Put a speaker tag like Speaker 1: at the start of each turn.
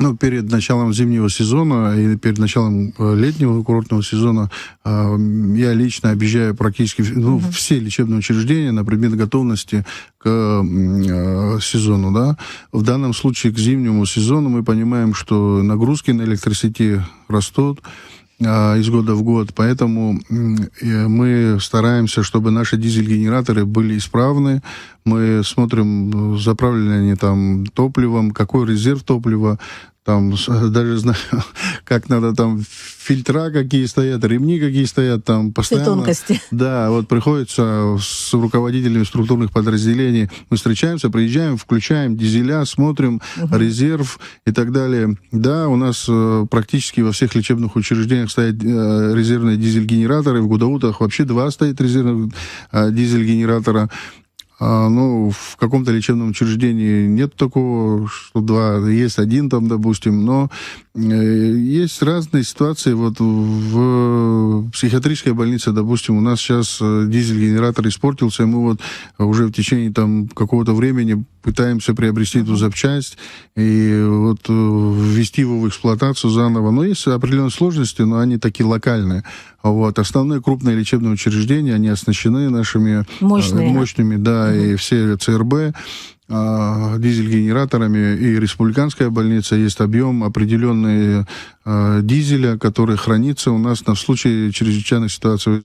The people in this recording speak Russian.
Speaker 1: Ну, перед началом зимнего сезона и перед началом летнего курортного сезона я лично объезжаю практически все лечебные учреждения на предмет готовности к сезону, да. В данном случае к зимнему сезону мы понимаем, что нагрузки на электросети растут из года в год, поэтому мы стараемся, чтобы наши дизель-генераторы были исправны. Мы смотрим, заправлены они там топливом, какой резерв топлива, там даже знаю, как надо, там фильтра какие стоят, ремни какие стоят, там постоянно.
Speaker 2: Все тонкости.
Speaker 1: Да, вот приходится с руководителями структурных подразделений, мы встречаемся, приезжаем, включаем дизеля, смотрим резерв и так далее. Да, у нас практически во всех лечебных учреждениях стоят резервные дизель-генераторы, в Гудаутах вообще 2 стоит резервных дизель-генератора. Ну, в каком-то лечебном учреждении нет такого, что 2, есть 1 там, допустим, но есть разные ситуации. Вот в психиатрической больнице, допустим, у нас сейчас дизель-генератор испортился, и мы вот уже в течение там какого-то времени пытаемся приобрести эту запчасть и вот ввести его в эксплуатацию заново. Но есть определенные сложности, но они такие локальные. Вот. Основные крупные лечебные учреждения, они оснащены нашими мощными, да, и все ЦРБ, дизель-генераторами, и республиканская больница, есть объем определенный дизеля, который хранится у нас на случай чрезвычайных ситуаций.